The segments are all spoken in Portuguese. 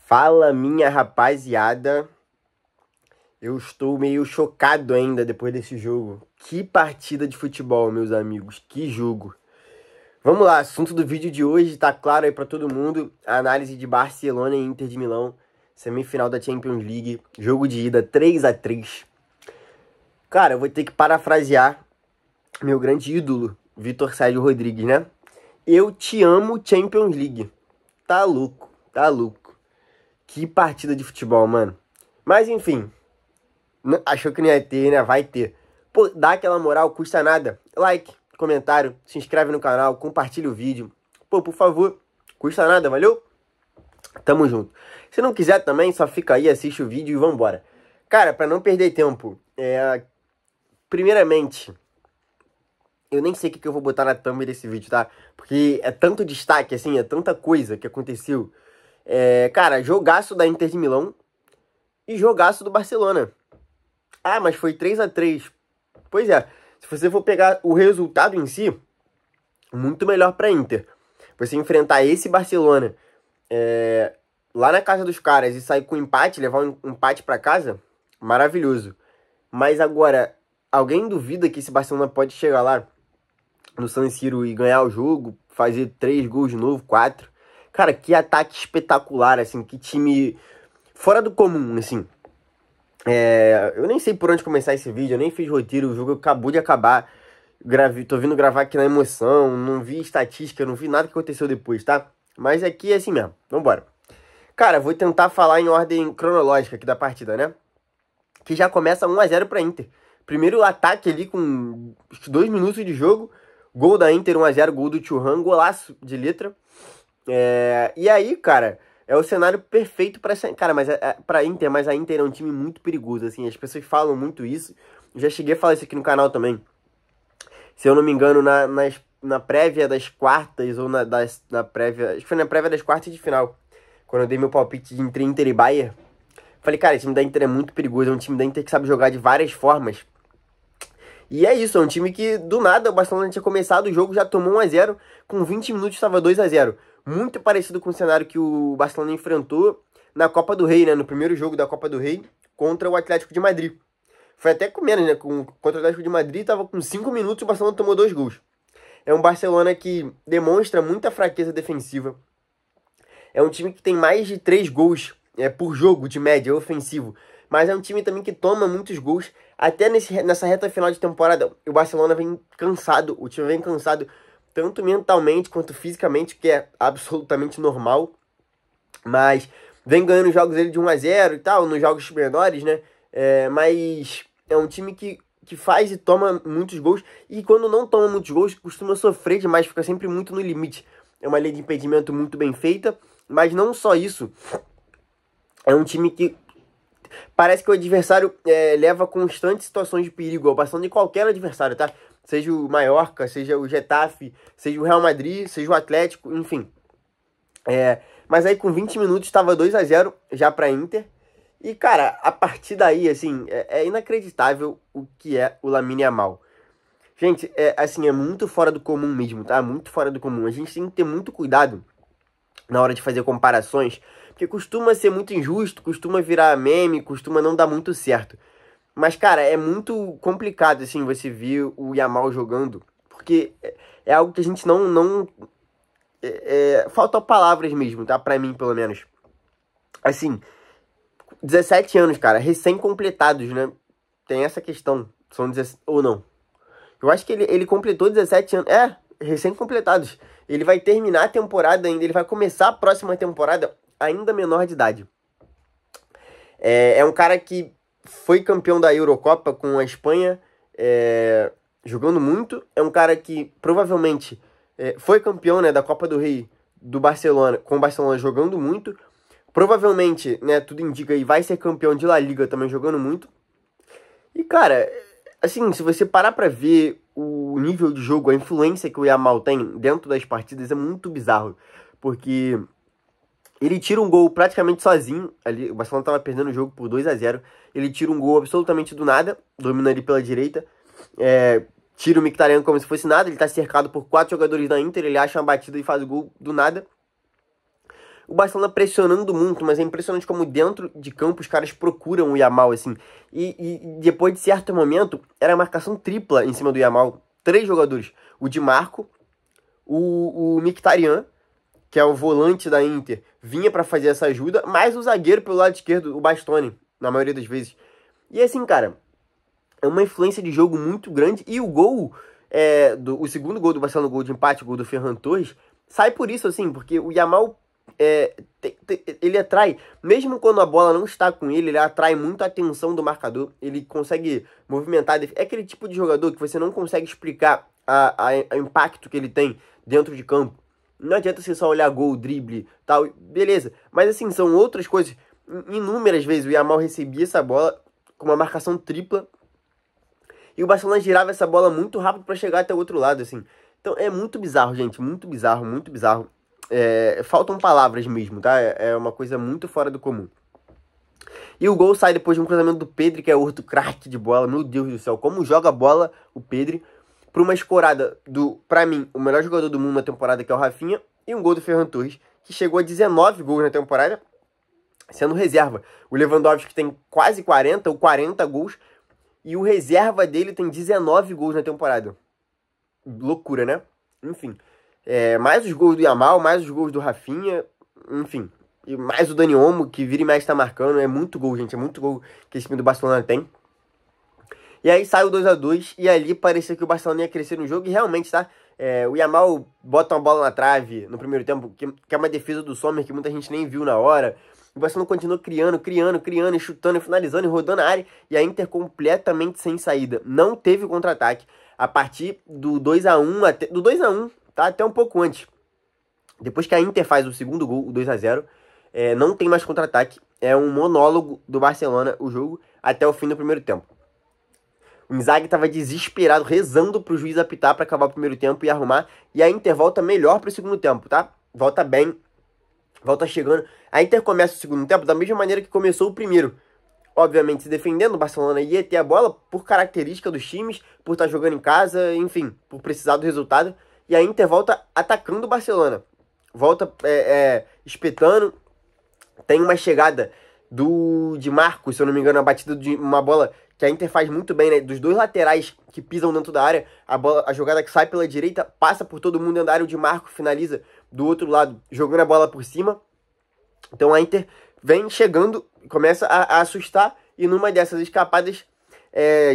Fala, minha rapaziada. Eu estou meio chocado ainda depois desse jogo. Que partida de futebol, meus amigos. Que jogo. Vamos lá, assunto do vídeo de hoje, tá claro aí pra todo mundo. A análise de Barcelona e Inter de Milão. Semifinal da Champions League. Jogo de ida 3-3. Cara, eu vou ter que parafrasear meu grande ídolo, Vitor Sérgio Rodrigues, né? Eu te amo, Champions League. Tá louco, tá louco. Que partida de futebol, mano. Mas enfim, achou que não ia ter, né? Vai ter. Pô, dá aquela moral, custa nada. Like, comentário, se inscreve no canal, compartilha o vídeo. Pô, por favor, custa nada, valeu? Tamo junto. Se não quiser também, só fica aí, assiste o vídeo e vambora. Cara, pra não perder tempo, primeiramente, eu nem sei o que eu vou botar na thumb desse vídeo, tá? Porque é tanto destaque, assim, é tanta coisa que aconteceu. Cara, jogaço da Inter de Milão e jogaço do Barcelona. Ah, mas foi 3-3. Pois é, se você for pegar o resultado em si, muito melhor pra Inter. Você enfrentar esse Barcelona lá na casa dos caras e sair com empate, levar um empate pra casa, maravilhoso. Mas agora, alguém duvida que esse Barcelona pode chegar lá no San Siro e ganhar o jogo, fazer 3 gols de novo, 4? Cara, que ataque espetacular, assim, que time fora do comum, assim. Eu nem sei por onde começar esse vídeo, eu nem fiz roteiro, o jogo acabou de acabar. Tô vindo gravar aqui na emoção, não vi estatística, não vi nada que aconteceu depois, tá? Mas aqui é assim mesmo, vambora. Cara, vou tentar falar em ordem cronológica aqui da partida, né? Que já começa 1-0 pra Inter. Primeiro ataque ali com 2 minutos de jogo, gol da Inter 1-0, gol do Thuram, golaço de letra. E aí, cara, é o cenário perfeito pra... Cara, mas pra Inter, mas a Inter é um time muito perigoso, assim, as pessoas falam muito isso. Eu já cheguei a falar isso aqui no canal também. Se eu não me engano, na prévia das quartas, ou na prévia... Acho que foi na prévia das quartas de final, quando eu dei meu palpite entre Inter e Bayern. Falei, cara, esse time da Inter é muito perigoso, é um time da Inter que sabe jogar de várias formas. E é isso, é um time que, do nada, o Barcelona tinha começado o jogo, já tomou 1-0, com 20 minutos estava 2-0. Muito parecido com o cenário que o Barcelona enfrentou na Copa do Rei, né? No primeiro jogo da Copa do Rei, contra o Atlético de Madrid. Foi até com menos, né? Contra o Atlético de Madrid, estava com 5 minutos e o Barcelona tomou 2 gols. É um Barcelona que demonstra muita fraqueza defensiva. É um time que tem mais de 3 gols por jogo, de média, ofensivo. Mas é um time também que toma muitos gols. Até nessa reta final de temporada, o Barcelona vem cansado. O time vem cansado, tanto mentalmente quanto fisicamente, que é absolutamente normal. Mas vem ganhando os jogos dele de 1-0 e tal, nos jogos menores, né? Mas é um time que faz e toma muitos gols. E quando não toma muitos gols, costuma sofrer demais, fica sempre muito no limite. É uma linha de impedimento muito bem feita. Mas não só isso. É um time que parece que o adversário leva constantes situações de perigo, ao passando de qualquer adversário, tá? Seja o Mallorca, seja o Getafe, seja o Real Madrid, seja o Atlético, enfim. Mas aí com 20 minutos estava 2-0 já pra Inter. E, cara, a partir daí, assim, é inacreditável o que é o Lamine Yamal. Gente, assim, é muito fora do comum mesmo, tá? Muito fora do comum. A gente tem que ter muito cuidado na hora de fazer comparações, porque costuma ser muito injusto, costuma virar meme, costuma não dar muito certo. Mas, cara, é muito complicado, assim, você ver o Yamal jogando, porque é algo que a gente não faltam palavras mesmo, tá? Pra mim, pelo menos. Assim, 17 anos, cara, recém-completados, né? Tem essa questão, são 17, ou não. Eu acho que ele completou 17 anos, recém-completados. Ele vai terminar a temporada ainda, ele vai começar a próxima temporada ainda menor de idade. É um cara que foi campeão da Eurocopa com a Espanha, jogando muito. É um cara que provavelmente foi campeão, né, da Copa do Rei do Barcelona, com o Barcelona jogando muito. Provavelmente, né, tudo indica aí, vai ser campeão de La Liga também jogando muito. E, cara, assim, se você parar pra ver o nível de jogo, a influência que o Yamal tem dentro das partidas, é muito bizarro. Porque ele tira um gol praticamente sozinho. Ali, o Barcelona tava perdendo o jogo por 2-0. Ele tira um gol absolutamente do nada, domina ali pela direita. Tira o Mkhitaryan como se fosse nada. Ele tá cercado por 4 jogadores da Inter, ele acha uma batida e faz o gol do nada. o Barcelona pressionando muito, mas é impressionante como dentro de campo os caras procuram o Yamal, assim. E depois de certo momento, era a marcação tripla em cima do Yamal. 3 jogadores. O Di Marco, o Mkhitaryan, que é o volante da Inter, vinha para fazer essa ajuda, mais o zagueiro pelo lado esquerdo, o Bastoni, na maioria das vezes. E assim, cara, é uma influência de jogo muito grande. E o gol, o segundo gol do Barcelona, o gol de empate, o gol do Ferran Torres, sai por isso, assim, porque o Yamal, ele atrai, mesmo quando a bola não está com ele atrai muito a atenção do marcador, ele consegue movimentar, é aquele tipo de jogador que você não consegue explicar o impacto que ele tem dentro de campo. Não adianta você só olhar gol, drible, tal, beleza, mas assim, são outras coisas. Inúmeras vezes o Yamal recebia essa bola com uma marcação tripla, e o Barcelona girava essa bola muito rápido para chegar até o outro lado, assim. Então é muito bizarro, gente, muito bizarro, muito bizarro. Faltam palavras mesmo, tá? É uma coisa muito fora do comum. E o gol sai depois de um cruzamento do Pedri, que é outro craque de bola. Meu Deus do céu, como joga a bola o Pedri. Para uma escorada pra mim, o melhor jogador do mundo na temporada, que é o Rafinha. E um gol do Ferran Torres, que chegou a 19 gols na temporada, sendo reserva. O Lewandowski tem quase 40 ou 40 gols. E o reserva dele tem 19 gols na temporada. Loucura, né? Enfim. Mais os gols do Yamal, mais os gols do Rafinha. Enfim. E mais o Dani Olmo, que vira e mexe tá marcando. É muito gol, gente. É muito gol que esse time do Barcelona tem. E aí sai o 2-2. E ali parecia que o Barcelona ia crescer no jogo. E realmente, tá? O Yamal bota uma bola na trave no primeiro tempo. Que é uma defesa do Sommer que muita gente nem viu na hora. O Barcelona continuou criando, e chutando, e finalizando, e rodando a área. E a Inter completamente sem saída. Não teve contra-ataque. A partir do 2-1, do 2-1, tá? Até um pouco antes. Depois que a Inter faz o segundo gol, o 2-0, não tem mais contra-ataque. É um monólogo do Barcelona, o jogo, até o fim do primeiro tempo. O Inzaghi estava desesperado, rezando pro juiz apitar para acabar o primeiro tempo e arrumar. E a Inter volta melhor pro segundo tempo, tá? Volta bem. Volta chegando. A Inter começa o segundo tempo da mesma maneira que começou o primeiro. Obviamente se defendendo, o Barcelona ia ter a bola por característica dos times, por estar jogando em casa, enfim, por precisar do resultado. E a Inter volta atacando o Barcelona. Volta espetando. Tem uma chegada de Marcos, se eu não me engano, a batida de uma bola que a Inter faz muito bem, né? Dos dois laterais que pisam dentro da área, a jogada que sai pela direita, passa por todo mundo dentro da área, o Di Marco finaliza do outro lado, jogando a bola por cima. Então a Inter vem chegando, começa a assustar, e numa dessas escapadas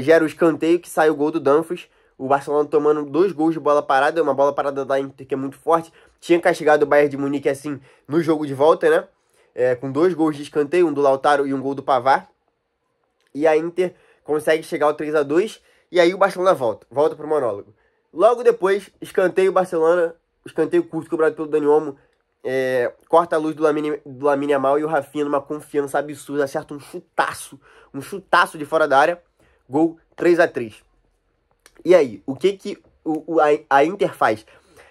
gera o escanteio que sai o gol do Dumfries. O Barcelona tomando 2 gols de bola parada, uma bola parada da Inter que é muito forte. Tinha castigado o Bayern de Munique assim no jogo de volta, né? Com 2 gols de escanteio, um do Lautaro e um gol do Pavard. E a Inter consegue chegar ao 3-2, e aí o Barcelona volta pro monólogo. Logo depois, escanteio Barcelona, escanteio curto cobrado pelo Dani Olmo, corta a luz do Lamine Yamal, e o Rafinha, numa confiança absurda, acerta um chutaço de fora da área, gol 3-3. E aí, o que a Inter faz?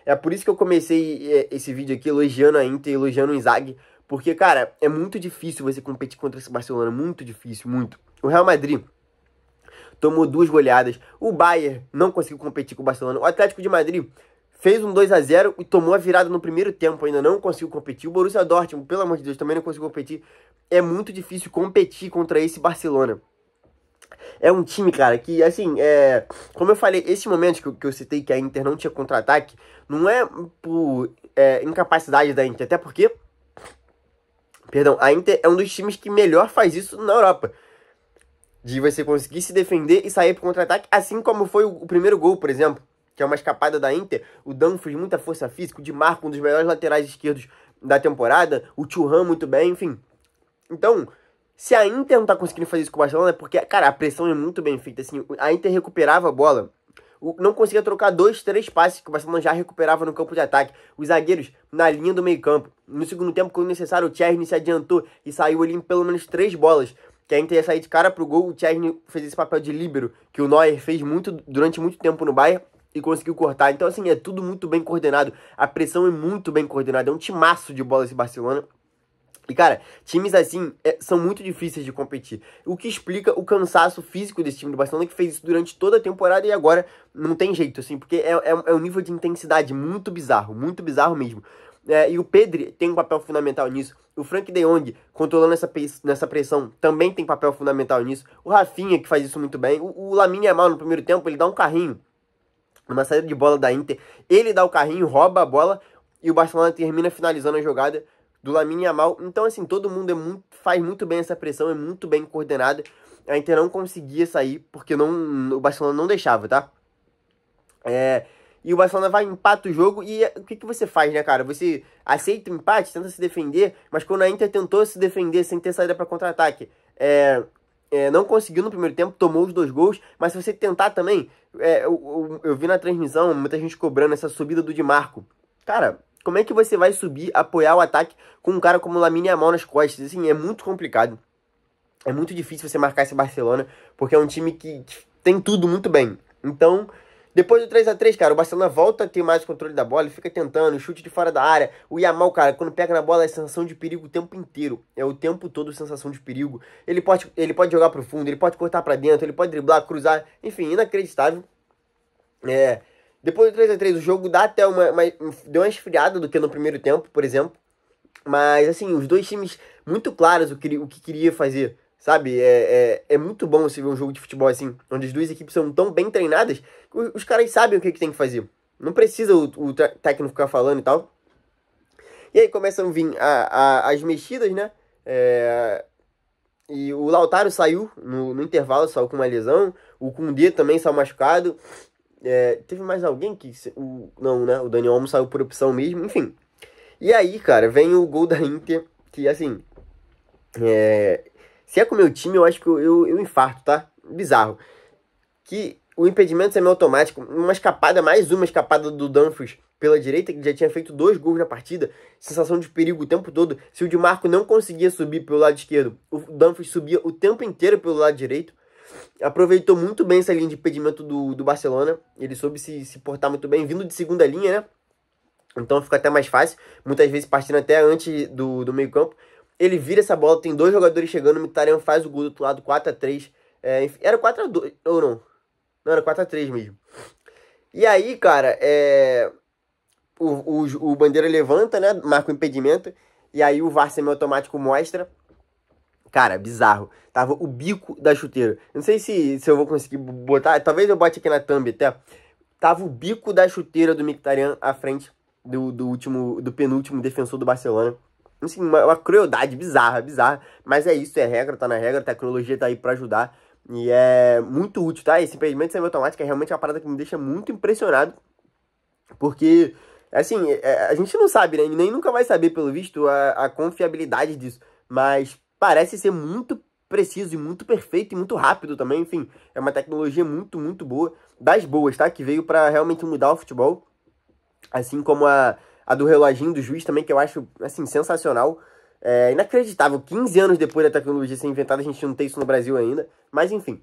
É por isso que eu comecei esse vídeo aqui elogiando a Inter, elogiando o Inzaghi, porque, cara, é muito difícil você competir contra esse Barcelona, muito difícil, muito. O Real Madrid tomou 2 goleadas, o Bayern não conseguiu competir com o Barcelona, o Atlético de Madrid fez um 2-0 e tomou a virada no primeiro tempo, ainda não conseguiu competir. O Borussia Dortmund, pelo amor de Deus, também não conseguiu competir. É muito difícil competir contra esse Barcelona. É um time, cara, que, assim, como eu falei, esses momentos que eu citei que a Inter não tinha contra-ataque, não é por incapacidade da Inter, até porque, perdão, a Inter é um dos times que melhor faz isso na Europa. De você conseguir se defender e sair pro contra-ataque, assim como foi o primeiro gol, por exemplo, que é uma escapada da Inter. O Dumfries, muita força física, o Di Marco, um dos melhores laterais esquerdos da temporada, o Thuram muito bem, enfim. Então, se a Inter não tá conseguindo fazer isso com o Barcelona, é porque, cara, a pressão é muito bem feita, assim, a Inter recuperava a bola, não conseguia trocar 2, 3 passes que o Barcelona já recuperava no campo de ataque. Os zagueiros na linha do meio campo. No segundo tempo, quando necessário, o Tchesney se adiantou e saiu ali em pelo menos 3 bolas. Que a Inter ia sair de cara pro gol, o Tchesney fez esse papel de líbero, que o Neuer fez durante muito tempo no Bayern, e conseguiu cortar. Então, assim, é tudo muito bem coordenado. A pressão é muito bem coordenada. É um timaço de bola esse Barcelona. E, cara, times assim são muito difíceis de competir. O que explica o cansaço físico desse time do Barcelona, que fez isso durante toda a temporada e agora não tem jeito, assim, porque é um nível de intensidade muito bizarro mesmo. e o Pedri tem um papel fundamental nisso. O Frank de Jong, controlando nessa pressão, também tem papel fundamental nisso. O Rafinha, que faz isso muito bem. O Lamine Yamal, no primeiro tempo, ele dá um carrinho numa saída de bola da Inter. Ele dá o carrinho, rouba a bola e o Barcelona termina finalizando a jogada do Lamine Yamal. Então, assim, todo mundo faz muito bem essa pressão, é muito bem coordenada. A Inter não conseguia sair porque o Barcelona não deixava, tá? E o Barcelona vai, empata o jogo e o que você faz, né, cara? Você aceita o empate, tenta se defender, mas quando a Inter tentou se defender sem ter saída para contra-ataque, não conseguiu no primeiro tempo, tomou os 2 gols, mas se você tentar também, eu vi na transmissão muita gente cobrando essa subida do Di Marco. Cara, como é que você vai subir, apoiar o ataque com um cara como o Lamine Yamal nas costas? Assim, é muito complicado. É muito difícil você marcar esse Barcelona, porque é um time que tem tudo muito bem. Então, depois do 3x3, cara, o Barcelona volta a ter mais controle da bola, ele fica tentando, chute de fora da área. O Yamal, cara, quando pega na bola é sensação de perigo o tempo inteiro. É o tempo todo sensação de perigo. Ele pode jogar pro fundo, ele pode cortar pra dentro, ele pode driblar, cruzar, enfim, inacreditável. Depois do 3x3, o jogo dá até deu uma esfriada do que no primeiro tempo, por exemplo. Mas, assim, os dois times muito claros o que queria fazer, sabe? É muito bom você ver um jogo de futebol assim, onde as duas equipes são tão bem treinadas que os caras sabem o que tem que fazer. Não precisa o técnico ficar falando e tal. E aí começam a vir as mexidas, né? E o Lautaro saiu no intervalo, saiu com uma lesão. O Koundé também saiu machucado. Teve mais alguém que... Não, né? O Dani Olmo saiu por opção mesmo, enfim. E aí, cara, vem o gol da Inter, que assim... Se é com o meu time, eu acho que eu infarto, tá? Bizarro. Que o impedimento semi-automático, uma escapada do Dumfries pela direita, que já tinha feito 2 gols na partida, sensação de perigo o tempo todo. Se o Di Marco não conseguia subir pelo lado esquerdo, o Dumfries subia o tempo inteiro pelo lado direito. Aproveitou muito bem essa linha de impedimento do Barcelona. Ele soube se portar muito bem, vindo de segunda linha, né? Então fica até mais fácil, muitas vezes partindo até antes do meio campo. Ele vira essa bola, tem 2 jogadores chegando, o Mkhitaryan faz o gol do outro lado, 4x3. Era 4x2, ou não? Não, era 4x3 mesmo. E aí, cara, o Bandeira levanta, né, marca o impedimento, e aí o VAR semi-automático mostra. Cara, bizarro. Tava o bico da chuteira. Não sei se eu vou conseguir botar, talvez eu bote aqui na thumb até. Tava o bico da chuteira do Mkhitaryan à frente do penúltimo defensor do Barcelona. Assim, uma crueldade bizarra. Mas é isso, é regra, tá na regra, a tecnologia tá aí pra ajudar. E é muito útil, tá? Esse impedimento semi-automático é realmente uma parada que me deixa muito impressionado. Porque, assim, a gente não sabe, né? Nem nunca vai saber, pelo visto, a confiabilidade disso. Mas parece ser muito preciso e muito perfeito e muito rápido também. Enfim, é uma tecnologia muito, muito boa. Das boas, tá? Que veio pra realmente mudar o futebol. Assim como a do reloginho do juiz também, que eu acho, assim, sensacional. Inacreditável. 15 anos depois da tecnologia ser inventada, a gente não tem isso no Brasil ainda. Mas, enfim.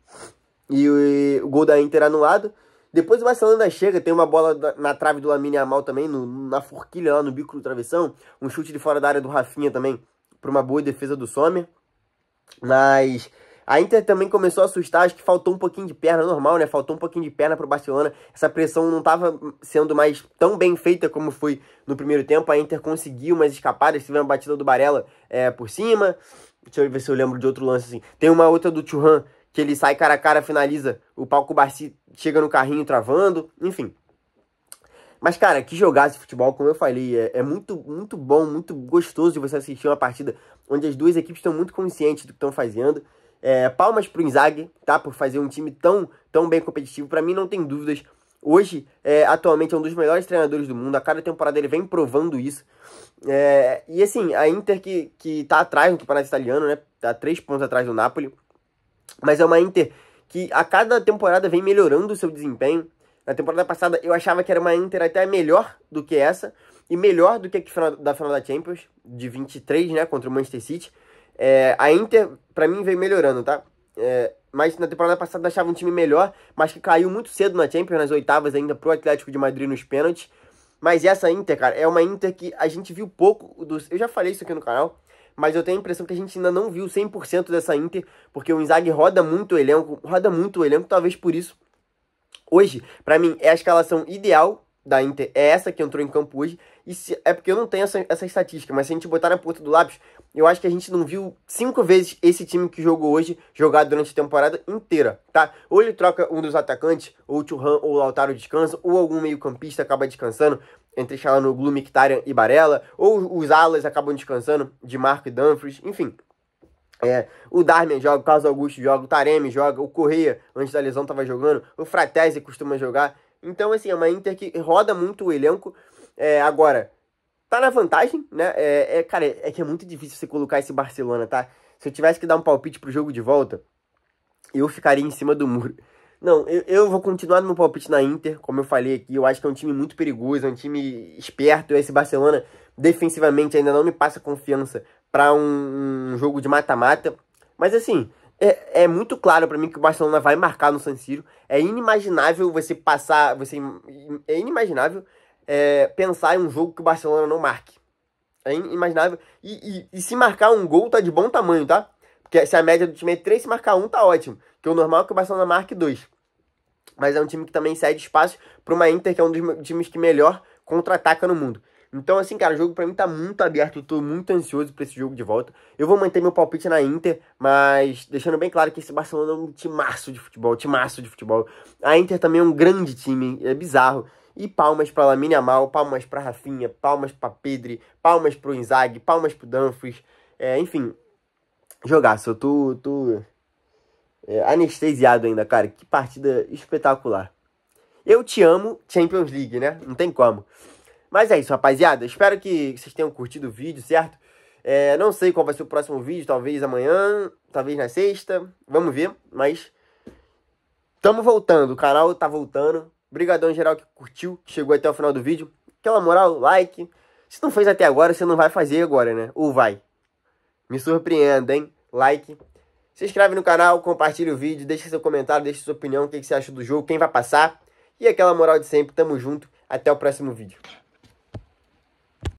E o gol da Inter anulado. Depois o Barcelona chega, tem uma bola na trave do Lamine Yamal também, na forquilha lá no bico do travessão. Um chute de fora da área do Rafinha também, para uma boa defesa do Sommer. Mas a Inter também começou a assustar, acho que faltou um pouquinho de perna, normal, né? Faltou um pouquinho de perna pro Barcelona. Essa pressão não estava sendo mais tão bem feita como foi no primeiro tempo. A Inter conseguiu umas escapadas, teve uma batida do Barella por cima. Deixa eu ver se eu lembro de outro lance assim. Tem uma outra do Thuram, que ele sai cara a cara, finaliza. O Pau Cubarsí chega no carrinho travando, enfim. Mas, cara, que jogar esse futebol, como eu falei, é muito, muito bom, muito gostoso de você assistir uma partida onde as duas equipes estão muito conscientes do que estão fazendo. Palmas pro Inzaghi, tá? Por fazer um time tão bem competitivo. Pra mim, não tem dúvidas. Hoje, atualmente, é um dos melhores treinadores do mundo. A cada temporada ele vem provando isso. E assim, a Inter que tá atrás no campeonato italiano, né? Tá 3 pontos atrás do Napoli. Mas é uma Inter que a cada temporada vem melhorando o seu desempenho. Na temporada passada eu achava que era uma Inter até melhor do que essa. E melhor do que a da final da Champions, de 23, né? Contra o Manchester City. A Inter, pra mim, veio melhorando, tá? Mas na temporada passada eu achava um time melhor, mas que caiu muito cedo na Champions, nas oitavas ainda, pro Atlético de Madrid nos pênaltis. Mas essa Inter, cara, é uma Inter que a gente viu pouco eu já falei isso aqui no canal, mas eu tenho a impressão que a gente ainda não viu 100% dessa Inter, porque o Inzaghi roda muito o elenco, talvez por isso. Hoje, pra mim, é a escalação ideal da Inter, é essa que entrou em campo hoje, É porque eu não tenho essa estatística, mas se a gente botar na ponta do lápis, eu acho que a gente não viu 5 vezes esse time que jogou hoje jogar durante a temporada inteira, tá? Ou ele troca um dos atacantes, ou o Thuram ou o Lautaro descansa, ou algum meio-campista acaba descansando, entre Çalhanoğlu, Mkhitaryan e Barella, ou os alas acabam descansando, de Marco e Dumfries, enfim. O Darmian joga, o Carlos Augusto joga, o Taremi joga, o Correa, antes da lesão, tava jogando, o Fratesi costuma jogar. Então, assim, é uma Inter que roda muito o elenco. Agora, tá na vantagem, né? Cara, é que é muito difícil você colocar esse Barcelona, tá? Se eu tivesse que dar um palpite pro jogo de volta, eu ficaria em cima do muro. Não, eu vou continuar no meu palpite na Inter, como eu falei aqui. Eu acho que é um time muito perigoso, é um time esperto. Esse Barcelona, defensivamente, ainda não me passa confiança para um jogo de mata-mata. Mas, assim, é muito claro para mim que o Barcelona vai marcar no San Siro. É inimaginável você passar... É inimaginável pensar em um jogo que o Barcelona não marque. É inimaginável. E se marcar um gol, tá de bom tamanho, tá? Porque se a média do time é 3, se marcar um, tá ótimo. Porque o normal é que o Barcelona marque 2. Mas é um time que também cede espaço para uma Inter, que é um dos times que melhor contra-ataca no mundo. Então, assim, cara, o jogo pra mim tá muito aberto. Eu tô muito ansioso pra esse jogo de volta. Eu vou manter meu palpite na Inter, mas deixando bem claro que esse Barcelona é um timaço de futebol, timaço de futebol. A Inter também é um grande time, é bizarro. E palmas pra Lamine Yamal, palmas pra Rafinha, palmas pra Pedri, palmas pro Inzaghi, palmas pro Dumfries. Enfim, jogaço. Eu tô anestesiado ainda, cara. Que partida espetacular. Eu te amo, Champions League, né? Não tem como. Mas é isso, rapaziada. Espero que vocês tenham curtido o vídeo, certo? Não sei qual vai ser o próximo vídeo. Talvez amanhã, talvez na sexta. Vamos ver, mas... Tamo voltando, o canal tá voltando. Obrigadão geral que curtiu, que chegou até o final do vídeo. Aquela moral, like. Se não fez até agora, você não vai fazer agora, né? Ou vai? Me surpreenda, hein? Like. Se inscreve no canal, compartilha o vídeo, deixa seu comentário, deixa sua opinião, o que você acha do jogo, quem vai passar. E aquela moral de sempre, tamo junto. Até o próximo vídeo.